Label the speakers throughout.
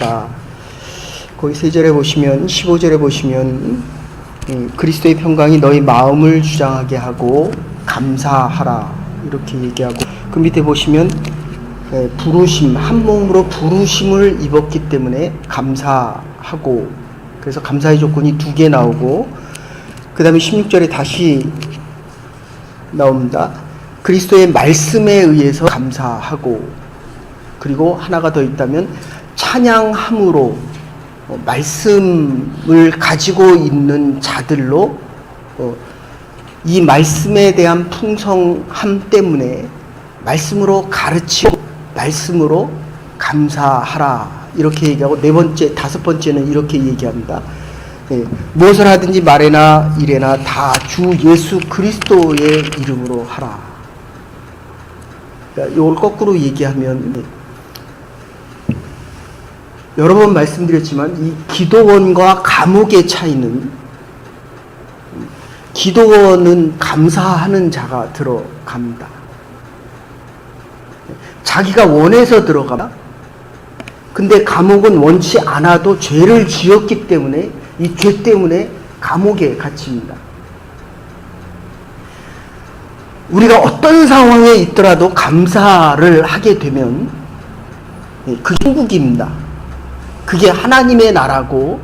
Speaker 1: 하다. 거기 3절에 보시면 15절에 보시면 그리스도의 평강이 너희 마음을 주장하게 하고 감사하라 이렇게 얘기하고, 그 밑에 보시면 부르심, 한 몸으로 부르심을 입었기 때문에 감사하고, 그래서 감사의 조건이 2개 나오고, 그 다음에 16절에 다시 나옵니다. 그리스도의 말씀에 의해서 감사하고, 그리고 하나가 더 있다면 찬양함으로, 말씀을 가지고 있는 자들로 이 말씀에 대한 풍성함 때문에 말씀으로 가르치고 말씀으로 감사하라 이렇게 얘기하고, 4번째, 5번째는 이렇게 얘기합니다. 무엇을 하든지 말에나 일에나 다 주 예수 그리스도의 이름으로 하라. 그러니까 이걸 거꾸로 얘기하면, 여러 번 말씀드렸지만 이 기도원과 감옥의 차이는, 기도원은 감사하는 자가 들어갑니다. 자기가 원해서 들어갑니다. 근데 감옥은 원치 않아도 죄를 지었기 때문에 이 죄 때문에 감옥에 갇힙니다. 우리가 어떤 상황에 있더라도 감사를 하게 되면 그게 천국입니다. 그게 하나님의 나라고,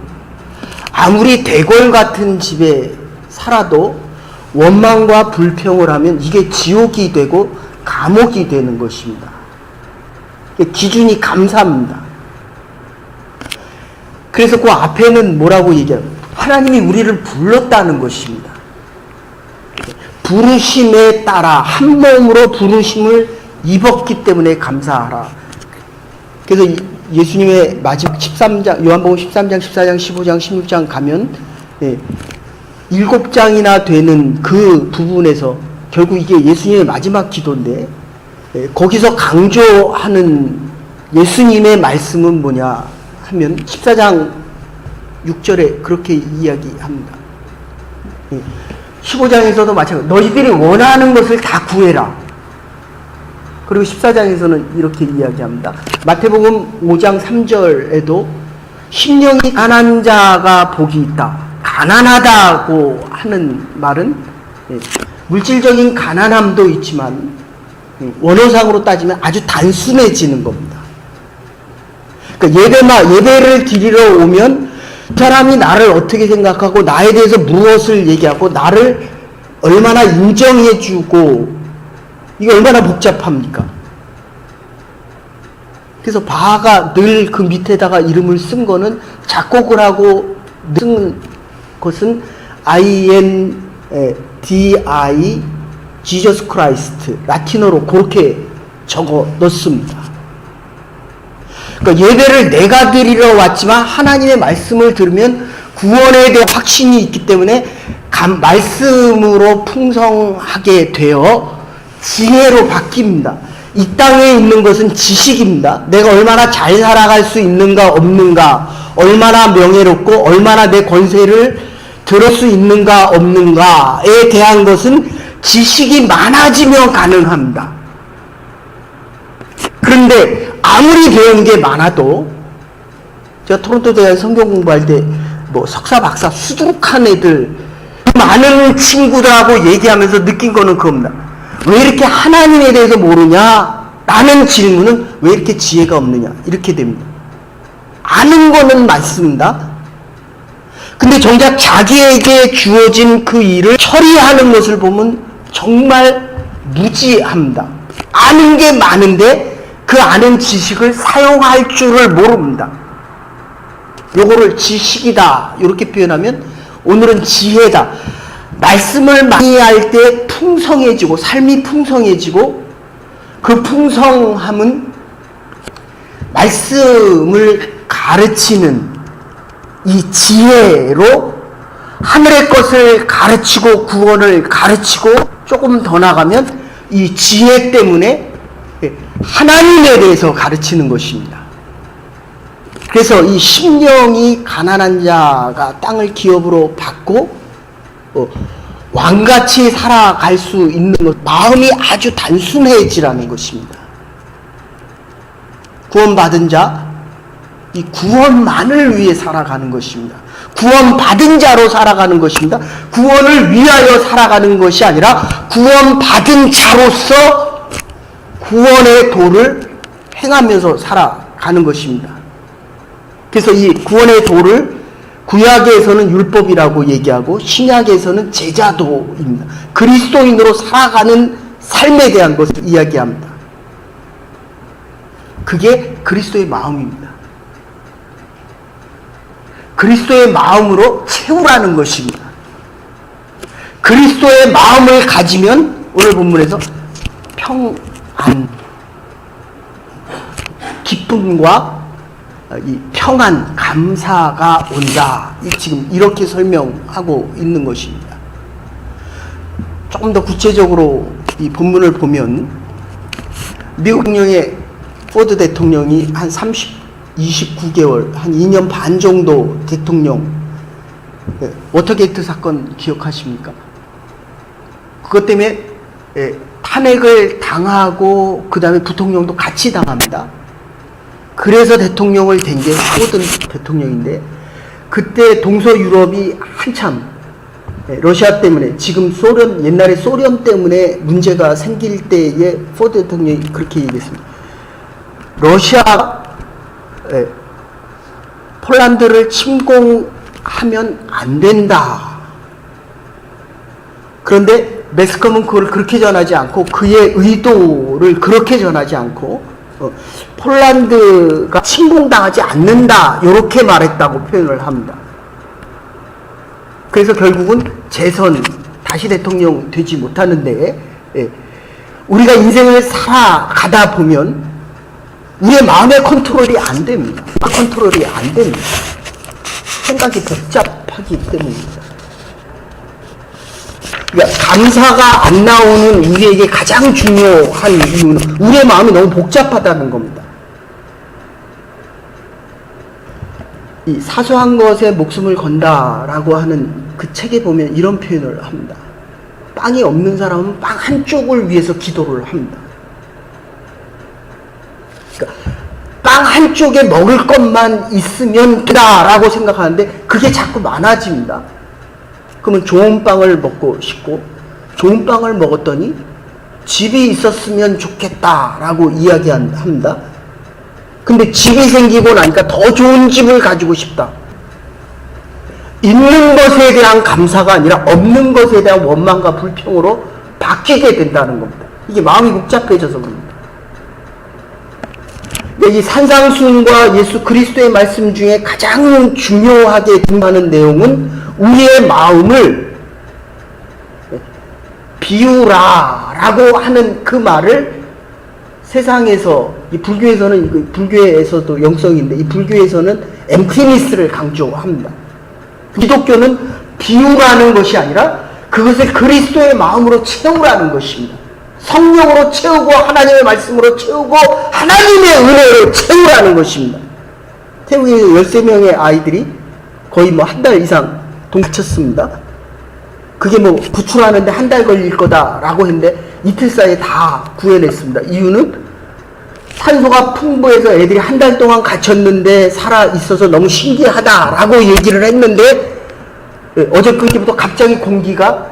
Speaker 1: 아무리 대궐 같은 집에 살아도 원망과 불평을 하면 이게 지옥이 되고 감옥이 되는 것입니다. 기준이 감사입니다. 그래서 그 앞에는 뭐라고 얘기합니까? 하나님이 우리를 불렀다는 것입니다. 부르심에 따라 한 몸으로 부르심을 입었기 때문에 감사하라. 그래서 예수님의 마지막 13장, 요한복음 13장, 14장, 15장, 16장 가면 7장이나 되는 그 부분에서 결국 이게 예수님의 마지막 기도인데, 거기서 강조하는 예수님의 말씀은 뭐냐 하면 14장 6절에 그렇게 이야기합니다. 15장에서도 마찬가지로 너희들이 원하는 것을 다 구해라. 그리고 14장에서는 이렇게 이야기합니다. 마태복음 5장 3절에도 심령이 가난한 자가 복이 있다. 가난하다고 하는 말은 물질적인 가난함도 있지만 원어상으로 따지면 아주 단순해지는 겁니다. 그러니까 예배를 드리러 오면 사람이 나를 어떻게 생각하고 나에 대해서 무엇을 얘기하고 나를 얼마나 인정해주고, 이게 얼마나 복잡합니까? 그래서 바하가 늘 그 밑에다가 이름을 쓴 거는, 작곡을 하고 쓴 것은 INDI Jesus Christ, 라틴어로 그렇게 적어 넣습니다. 그러니까 예배를 내가 드리러 왔지만 하나님의 말씀을 들으면 구원에 대한 확신이 있기 때문에 말씀으로 풍성하게 되어 지혜로 바뀝니다. 이 땅에 있는 것은 지식입니다. 내가 얼마나 잘 살아갈 수 있는가 없는가, 얼마나 명예롭고 얼마나 내 권세를 들을 수 있는가 없는가에 대한 것은 지식이 많아지면 가능합니다. 그런데 아무리 배운 게 많아도, 제가 토론토 대학에 성경 공부할 때 석사 박사 수두룩한 애들, 많은 친구들하고 얘기하면서 느낀 거는 그겁니다. 왜 이렇게 하나님에 대해서 모르냐? 라는 질문은 왜 이렇게 지혜가 없느냐? 이렇게 됩니다. 아는 거는 많습니다. 근데 정작 자기에게 주어진 그 일을 처리하는 것을 보면 정말 무지합니다. 아는 게 많은데 그 아는 지식을 사용할 줄을 모릅니다. 요거를 지식이다 이렇게 표현하면, 오늘은 지혜다. 말씀을 많이 할 때 풍성해지고, 삶이 풍성해지고, 그 풍성함은 말씀을 가르치는 이 지혜로 하늘의 것을 가르치고 구원을 가르치고, 조금 더 나가면 이 지혜 때문에 하나님에 대해서 가르치는 것입니다. 그래서 이 심령이 가난한 자가 땅을 기업으로 받고 왕같이 살아갈 수 있는 것, 마음이 아주 단순해지라는 것입니다. 구원받은 자, 이 구원만을 위해 살아가는 것입니다. 구원받은 자로 살아가는 것입니다. 구원을 위하여 살아가는 것이 아니라 구원받은 자로서 구원의 도를 행하면서 살아가는 것입니다. 그래서 이 구원의 도를 구약에서는 율법이라고 얘기하고 신약에서는 제자도입니다. 그리스도인으로 살아가는 삶에 대한 것을 이야기합니다. 그게 그리스도의 마음입니다. 그리스도의 마음으로 채우라는 것입니다. 그리스도의 마음을 가지면 오늘 본문에서 평안, 기쁨과 이 평안, 감사가 온다. 지금 이렇게 설명하고 있는 것입니다. 조금 더 구체적으로 이 본문을 보면 미국 대통령의 포드 대통령이 한 29개월, 한 2년 반 정도 대통령, 워터게이트 사건 기억하십니까? 그것 때문에 탄핵을 당하고 그 다음에 부통령도 같이 당합니다. 그래서 대통령을 된 게 포드 대통령인데, 그때 동서유럽이 한참 러시아 때문에, 지금 소련, 옛날에 소련 때문에 문제가 생길 때에 포드 대통령이 그렇게 얘기했습니다. 러시아 폴란드를 침공하면 안 된다. 그런데 매스컴은 그걸 그렇게 전하지 않고, 그의 의도를 그렇게 전하지 않고 폴란드가 침공당하지 않는다 이렇게 말했다고 표현을 합니다. 그래서 결국은 재선, 다시 대통령 되지 못하는데, 우리가 인생을 살아가다 보면 우리의 마음의 컨트롤이 안 됩니다. 컨트롤이 안 됩니다. 생각이 복잡하기 때문입니다. 그러니까 감사가 안 나오는 우리에게 가장 중요한 이유는 우리의 마음이 너무 복잡하다는 겁니다. 이 사소한 것에 목숨을 건다라고 하는 그 책에 보면 이런 표현을 합니다. 빵이 없는 사람은 빵 한쪽을 위해서 기도를 합니다. 빵 한쪽에 먹을 것만 있으면 된다라고 생각하는데 그게 자꾸 많아집니다. 그러면 좋은 빵을 먹고 싶고, 좋은 빵을 먹었더니 집이 있었으면 좋겠다라고 이야기합니다. 근데 집이 생기고 나니까 더 좋은 집을 가지고 싶다. 있는 것에 대한 감사가 아니라 없는 것에 대한 원망과 불평으로 바뀌게 된다는 겁니다. 이게 마음이 복잡해져서 그럽니다. 이 산상수훈과 예수 그리스도의 말씀 중에 가장 중요하게 등하는 내용은 우리의 마음을 비우라라고 하는 그 말을 세상에서, 이 불교에서는, 불교에서도 영성인데 이 불교에서는 엠티니스를 강조합니다. 기독교는 비우라는 것이 아니라 그것을 그리스도의 마음으로 채우라는 것입니다. 성령으로 채우고 하나님의 말씀으로 채우고 하나님의 은혜로 채우라는 것입니다. 태국에 13명의 아이들이 거의 뭐 한 달 이상 동쳤습니다. 그게 뭐 구출하는데 한 달 걸릴 거다라고 했는데 이틀 사이에 다 구해냈습니다. 이유는 산소가 풍부해서 애들이 한 달 동안 갇혔는데 살아있어서 너무 신기하다라고 얘기를 했는데, 어저께부터 갑자기 공기가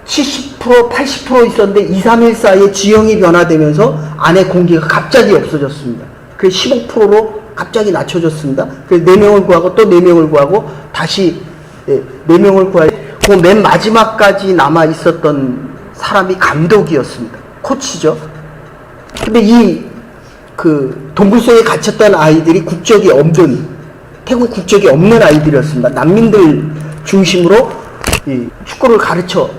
Speaker 1: 70%, 80% 있었는데 2, 3일 사이에 지형이 변화되면서 안에 공기가 갑자기 없어졌습니다. 그래서 15%로 갑자기 낮춰졌습니다. 그래서 4명을 구하고 또 4명을 구하고 다시 4명을 구하고, 그 맨 마지막까지 남아 있었던 사람이 감독이었습니다. 코치죠. 근데 그 동굴 속에 갇혔던 아이들이 국적이 없는, 태국 국적이 없는 아이들이었습니다. 난민들 중심으로 이 축구를 가르쳐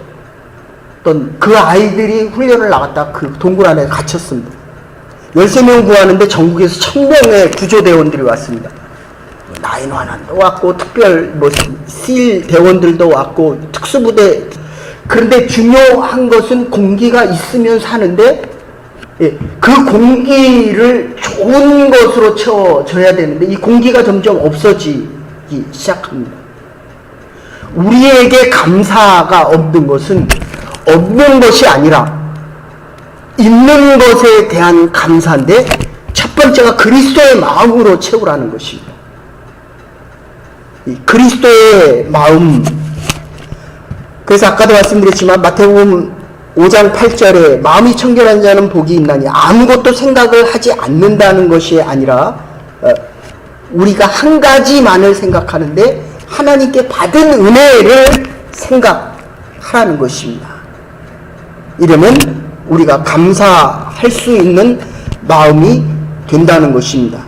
Speaker 1: 그 아이들이 훈련을 나갔다 그 동굴 안에 갇혔습니다. 13명 구하는데 전국에서 1000명의 구조대원들이 왔습니다. 911도 왔고, 특별 SEAL 대원들도 왔고, 특수부대. 그런데 중요한 것은 공기가 있으면 사는데, 그 공기를 좋은 것으로 채워줘야 되는데 이 공기가 점점 없어지기 시작합니다. 우리에게 감사가 없는 것은 없는 것이 아니라 있는 것에 대한 감사인데, 첫 번째가 그리스도의 마음으로 채우라는 것입니다. 이 그리스도의 마음. 그래서 아까도 말씀드렸지만 마태복음 5장 8절에 마음이 청결한 자는 복이 있나니, 아무것도 생각을 하지 않는다는 것이 아니라 우리가 한 가지만을 생각하는데 하나님께 받은 은혜를 생각하라는 것입니다. 이러면 우리가 감사할 수 있는 마음이 된다는 것입니다.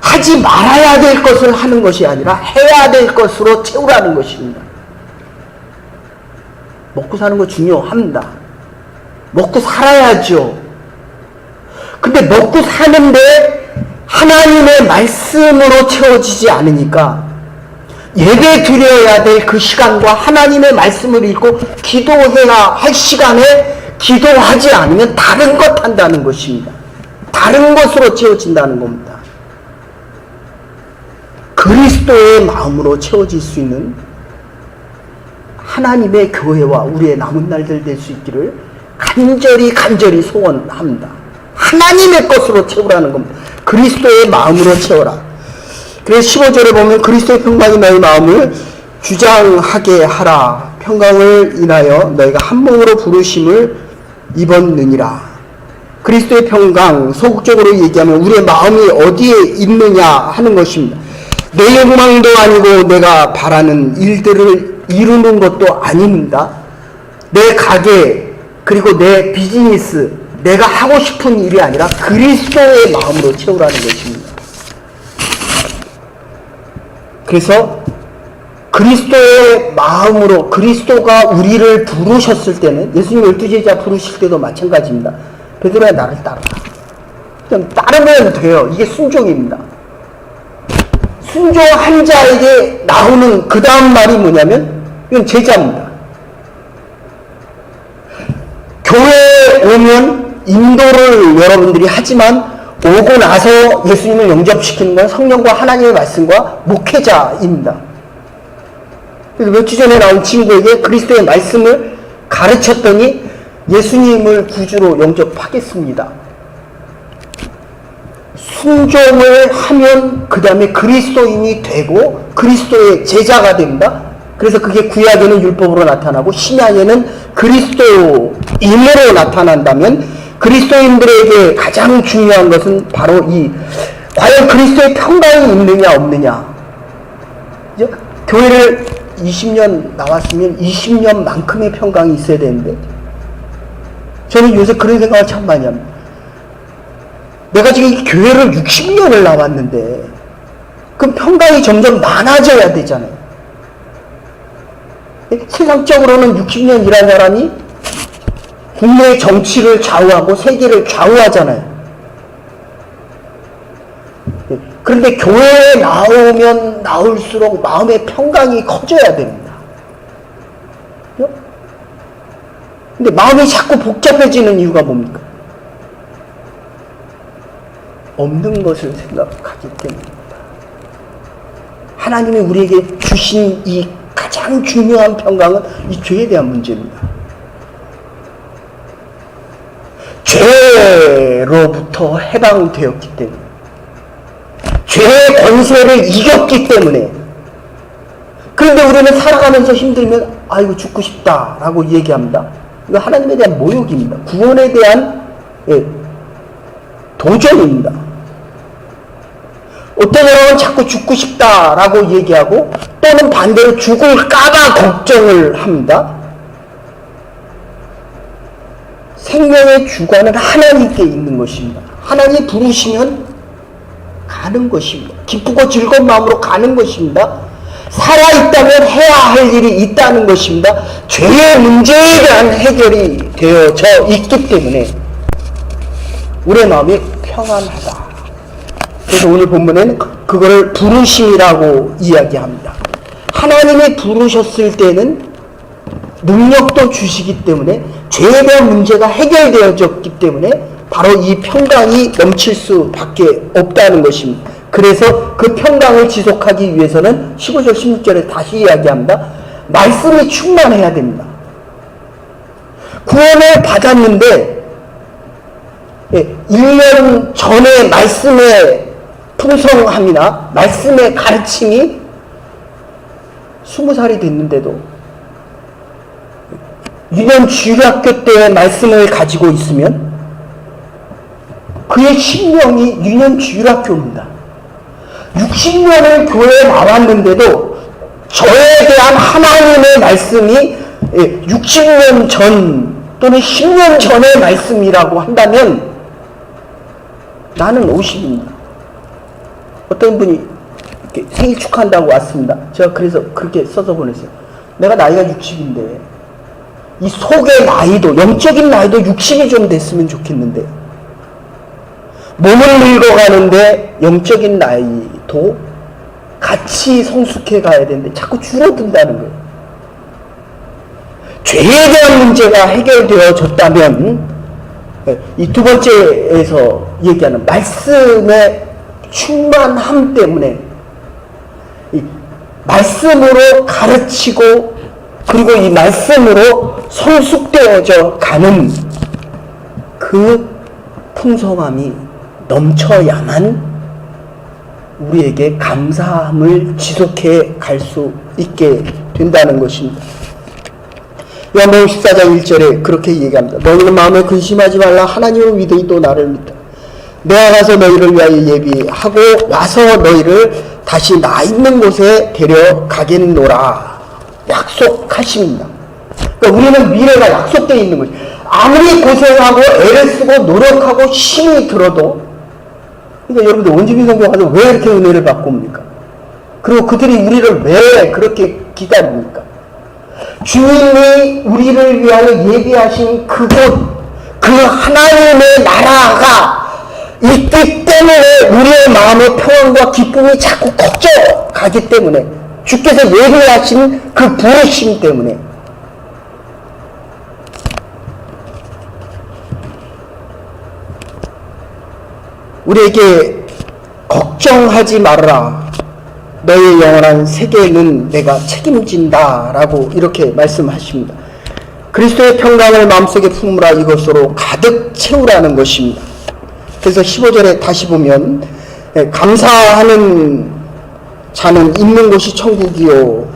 Speaker 1: 하지 말아야 될 것을 하는 것이 아니라 해야 될 것으로 채우라는 것입니다. 먹고 사는 거 중요합니다. 먹고 살아야죠. 근데 먹고 사는데 하나님의 말씀으로 채워지지 않으니까 예배 드려야 될 그 시간과 하나님의 말씀을 읽고 기도해야 할 시간에 기도하지 않으면 다른 것 한다는 것입니다. 다른 것으로 채워진다는 겁니다. 그리스도의 마음으로 채워질 수 있는 하나님의 교회와 우리의 남은 날들 될 수 있기를 간절히 소원합니다. 하나님의 것으로 채우라는 겁니다. 그리스도의 마음으로 채워라. 그래서 15절에 보면 그리스도의 평강이 너희 마음을 주장하게 하라. 평강을 인하여 너희가 한 몸으로 부르심을 입었느니라. 그리스도의 평강, 소극적으로 얘기하면 우리의 마음이 어디에 있느냐 하는 것입니다. 내 욕망도 아니고 내가 바라는 일들을 이루는 것도 아닙니다. 내 가게, 그리고 내 비즈니스, 내가 하고 싶은 일이 아니라 그리스도의 마음으로 채우라는 것입니다. 그래서 그리스도의 마음으로, 그리스도가 우리를 부르셨을 때는, 예수님 12제자 부르실 때도 마찬가지입니다. 베드로야 나를 따르라. 그냥 따르면 돼요. 이게 순종입니다. 순종한 자에게 나오는 그 다음 말이 뭐냐면 이건 제자입니다. 교회에 오면 인도를 여러분들이 하지만 오고 나서 예수님을 영접시키는 건 성령과 하나님의 말씀과 목회자입니다. 그래서 몇 주 전에 나온 친구에게 그리스도의 말씀을 가르쳤더니 예수님을 구주로 영접하겠습니다. 순종을 하면 그 다음에 그리스도인이 되고 그리스도의 제자가 됩니다. 그래서 그게 구약에는 율법으로 나타나고 신약에는 그리스도인으로 나타난다면, 그리스도인들에게 가장 중요한 것은 바로 과연 그리스도의 평강이 있느냐 없느냐. 교회를 20년 나왔으면 20년만큼의 평강이 있어야 되는데, 저는 요새 그런 생각을 참 많이 합니다. 내가 지금 이 교회를 60년을 나왔는데 그럼 평강이 점점 많아져야 되잖아요. 세상적으로는 60년 일한 사람이 국내의 정치를 좌우하고 세계를 좌우하잖아요. 그런데 교회에 나오면 나올수록 마음의 평강이 커져야 됩니다. 근데 마음이 자꾸 복잡해지는 이유가 뭡니까? 없는 것을 생각하기 때문입니다. 하나님이 우리에게 주신 이 가장 중요한 평강은 이 죄에 대한 문제입니다. 죄로부터 해방되었기 때문에, 죄의 권세를 이겼기 때문에. 그런데 우리는 살아가면서 힘들면 아이고 죽고 싶다라고 얘기합니다. 이거 하나님에 대한 모욕입니다. 구원에 대한 도전입니다. 어떤 사람은 자꾸 죽고 싶다라고 얘기하고, 또는 반대로 죽을까봐 걱정을 합니다. 생명의 주관은 하나님께 있는 것입니다. 하나님이 부르시면 가는 것입니다. 기쁘고 즐거운 마음으로 가는 것입니다. 살아있다면 해야 할 일이 있다는 것입니다. 죄의 문제에 대한 해결이 되어져 있기 때문에 우리의 마음이 평안하다. 그래서 오늘 본문에는 그거를 부르심이라고 이야기합니다. 하나님이 부르셨을 때는 능력도 주시기 때문에 죄에 대한 문제가 해결되어졌기 때문에 바로 이 평강이 넘칠 수밖에 없다는 것입니다. 그래서 그 평강을 지속하기 위해서는 15절 16절에 다시 이야기합니다. 말씀이 충만해야 됩니다. 구원을 받았는데 1년 전의 말씀의 풍성함이나 말씀의 가르침이 20살이 됐는데도 유년 주일학교 때의 말씀을 가지고 있으면 그의 신명이 유년 주일학교입니다. 60년을 교회에 나왔는데도 저에 대한 하나님의 말씀이 60년 전 또는 10년 전의 말씀이라고 한다면 나는 50입니다. 어떤 분이 생일 축하한다고 왔습니다. 제가 그래서 그렇게 써서 보냈어요. 내가 나이가 60인데 이 속의 나이도, 영적인 나이도 60이 좀 됐으면 좋겠는데 몸을 늙어가는데 영적인 나이도 같이 성숙해 가야 되는데 자꾸 줄어든다는 거예요. 죄에 대한 문제가 해결되어졌다면 이 두 번째에서 얘기하는 말씀의 충만함 때문에 이 말씀으로 가르치고 그리고 이 말씀으로 성숙되어져 가는 그 풍성함이 넘쳐야만 우리에게 감사함을 지속해 갈 수 있게 된다는 것입니다. 요한복음 14장 1절에 그렇게 얘기합니다. 너희는 마음에 근심하지 말라. 하나님을 믿으니 또 나를 믿다. 내가 가서 너희를 위하여 예비하고 와서 너희를 다시 나 있는 곳에 데려가겠노라. 약속하십니다. 그러니까 우리는 미래가 약속되어 있는 거죠. 아무리 고생하고 애를 쓰고 노력하고 힘이 들어도, 그러니까 여러분들 원주민 성경 가서 왜 이렇게 은혜를 받고 옵니까? 그리고 그들이 우리를 왜 그렇게 기다립니까? 주님이 우리를 위하여 예비하신 그곳, 그 하나님의 나라가 있기 때문에 우리의 마음의 평안과 기쁨이 자꾸 커져가기 때문에, 주께서 예비하신 그 부르심 때문에 우리에게 걱정하지 말아라. 너의 영원한 세계는 내가 책임진다 라고 이렇게 말씀하십니다. 그리스도의 평강을 마음속에 품으라. 이것으로 가득 채우라는 것입니다. 그래서 15절에 다시 보면 감사하는 자는 있는 곳이 천국이요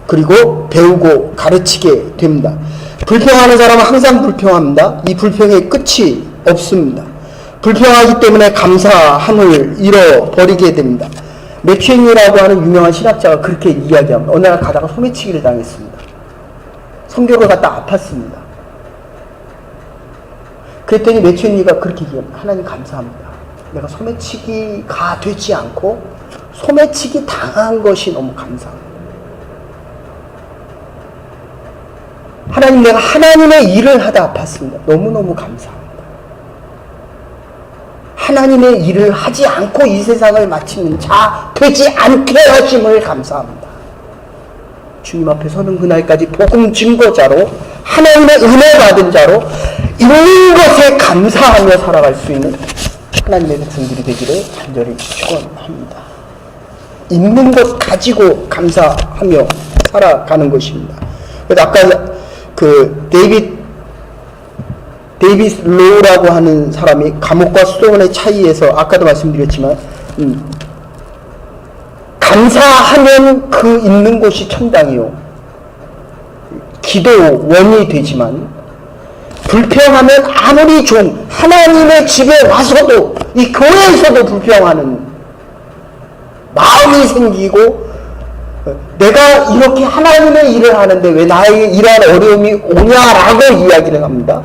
Speaker 1: 그리고 배우고 가르치게 됩니다. 불평하는 사람은 항상 불평합니다. 이 불평의 끝이 없습니다. 불평하기 때문에 감사함을 잃어버리게 됩니다. 맥퀸이라고 하는 유명한 신학자가 그렇게 이야기합니다. 어느 날 가다가 소매치기를 당했습니다. 성경을 갖다 아팠습니다. 그랬더니 맥퀸이가 그렇게 얘기합니다. 하나님 감사합니다. 내가 소매치기가 되지 않고 소매치기 당한 것이 너무 감사합니다. 하나님, 내가 하나님의 일을 하다 아팠습니다. 너무너무 감사합니다. 하나님의 일을 하지 않고 이 세상을 마치는 자 되지 않게 하심을 감사합니다. 주님 앞에 서는 그날까지 복음 증거자로, 하나님의 은혜 받은 자로 있는 것에 감사하며 살아갈 수 있는 하나님의 백성들이 되기를 간절히 축원합니다. 있는 것 가지고 감사하며 살아가는 것입니다. 그래서 아까 그 데이비스 로우라고 하는 사람이 감옥과 수도원의 차이에서 아까도 말씀드렸지만 감사하면 그 있는 곳이 천당이요 기도원이 되지만, 불평하면 아무리 좀 하나님의 집에 와서도 이 교회에서도 불평하는 마음이 생기고, 내가 이렇게 하나님의 일을 하는데 왜 나에게 이러한 어려움이 오냐라고 이야기를 합니다.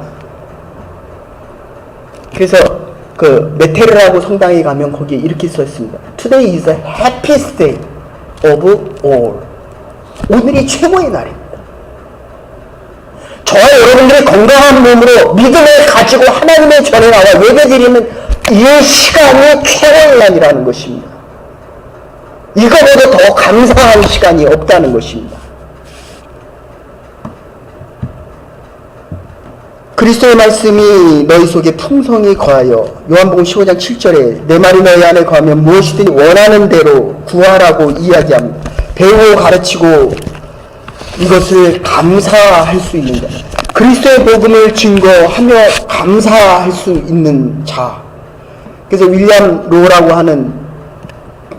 Speaker 1: 그래서 그 메테르라고 성당에 가면 거기에 이렇게 써 있습니다. Today is the happiest day of all. 오늘이 최고의 날입니다. 저와 여러분들이 건강한 몸으로 믿음을 가지고 하나님의 전에 나와 예배드리는 이 시간이 최고의 날이라는 것입니다. 이거보다 더 감사한 시간이 없다는 것입니다. 그리스도의 말씀이 너희 속에 풍성히 거하여, 요한복음 15장 7절에 내 말이 너희 안에 거하면 무엇이든 원하는 대로 구하라고 이야기합니다. 배우고 가르치고 이것을 감사할 수 있는 자, 그리스도의 복음을 증거하며 감사할 수 있는 자. 그래서 윌리엄 로라고 하는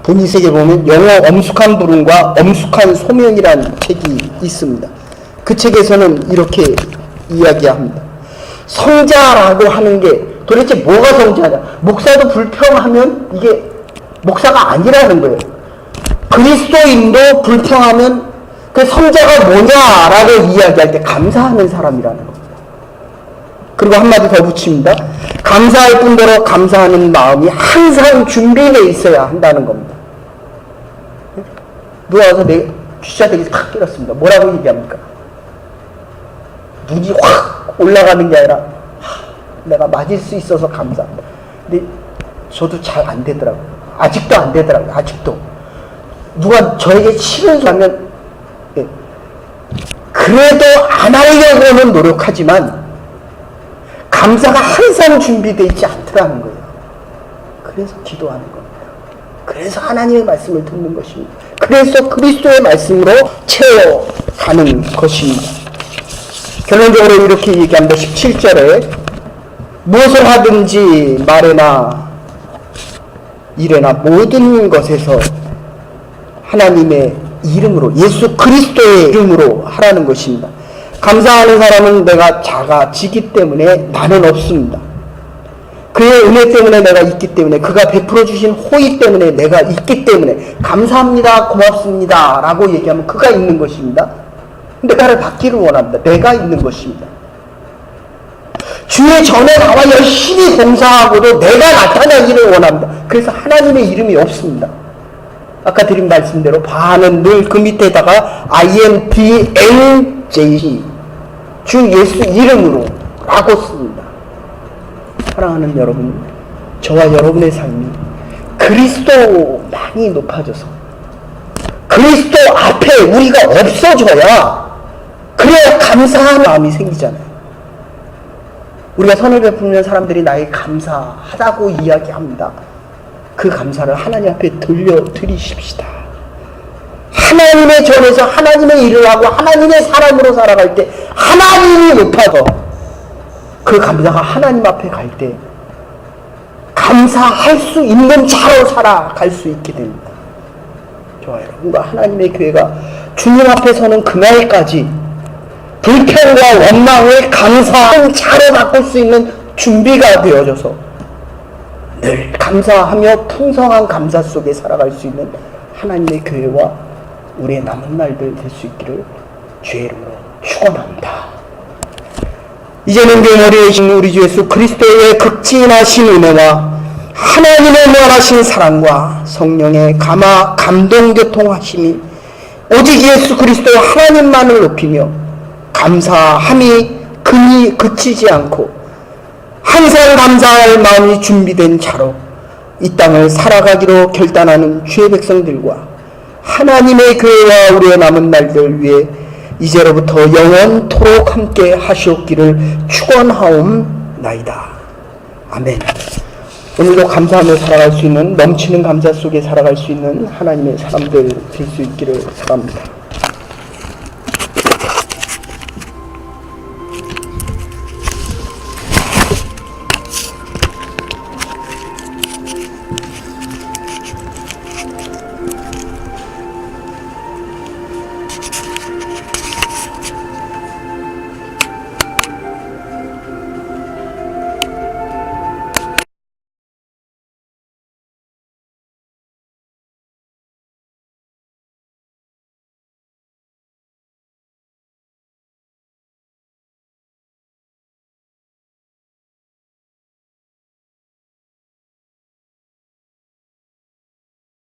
Speaker 1: 분이 책에 보면 영어 엄숙한 부름과 엄숙한 소명이라는 책이 있습니다. 그 책에서는 이렇게 이야기합니다. 성자라고 하는 게 도대체 뭐가 성자냐? 목사도 불평하면 이게 목사가 아니라는 거예요. 그리스도인도 불평하면 그 성자가 뭐냐라고 이야기할 때 감사하는 사람이라는 겁니다. 그리고 한마디 더 붙입니다. 감사할 뿐더러 감사하는 마음이 항상 준비되어 있어야 한다는 겁니다. 누가 와서 내 귀싸대기 탁 때렸습니다. 뭐라고 얘기합니까? 눈이 확 올라가는 게 아니라 내가 맞을 수 있어서 감사합니다. 근데 저도 잘 안 되더라고요. 아직도 안 되더라고요. 아직도. 누가 저에게 치료를 하면 그래도 안 하려고는 노력하지만 감사가 항상 준비되어 있지 않더라는 거예요. 그래서 기도하는 겁니다. 그래서 하나님의 말씀을 듣는 것입니다. 그래서 그리스도의 말씀으로 채워가는 것입니다. 결론적으로 이렇게 얘기합니다. 17절에 무엇을 하든지 말에나 일에나 모든 것에서 하나님의 이름으로, 예수 그리스도의 이름으로 하라는 것입니다. 감사하는 사람은 내가 작아지기 때문에 나는 없습니다. 그의 은혜 때문에 내가 있기 때문에, 그가 베풀어 주신 호의 때문에 내가 있기 때문에 감사합니다, 고맙습니다 라고 얘기하면 그가 있는 것입니다. 근데 나를 받기를 원합니다. 내가 있는 것입니다. 주의 전에 나와 열심히 봉사하고도 내가 나타나기를 원합니다. 그래서 하나님의 이름이 없습니다. 아까 드린 말씀대로 바는 늘 그 밑에다가 INDNJC 주 예수 이름으로 라고 씁니다. 사랑하는 여러분, 저와 여러분의 삶이 그리스도만이 높아져서 그리스도 앞에 우리가 없어져야, 그래야 감사한 마음이 생기잖아요. 우리가 선을 베푸면 사람들이 나에게 감사하다고 이야기합니다. 그 감사를 하나님 앞에 드리십시다. 하나님의 전에서 하나님의 일을 하고 하나님의 사람으로 살아갈 때 하나님이 높아서 그 감사가 하나님 앞에 갈 때 감사할 수 있는 자로 살아갈 수 있게 됩니다. 저와 여러분과 하나님의 교회가 주님 앞에 서는 그날까지 불평과 원망을 감사한 자로 바꿀 수 있는 준비가 되어져서 늘 감사하며 풍성한 감사 속에 살아갈 수 있는 하나님의 교회와 우리의 남은 날들 될 수 있기를 주의 이름으로 축원합니다. 이제는 교머리에 계신 우리 주 예수 그리스도의 극진하신 은혜와 하나님의 무한하신 사랑과 성령의 감동교통하심이 오직 예수 그리스도의 하나님만을 높이며 감사함이 그치지 않고 항상 감사할 마음이 준비된 자로 이 땅을 살아가기로 결단하는 주의 백성들과 하나님의 교회와 우리의 남은 날들 위해 이제로부터 영원토록 함께 하시옵기를 축원하옵나이다. 아멘. 오늘도 감사하며 살아갈 수 있는, 넘치는 감사 속에 살아갈 수 있는 하나님의 사람들 될 수 있기를 바랍니다.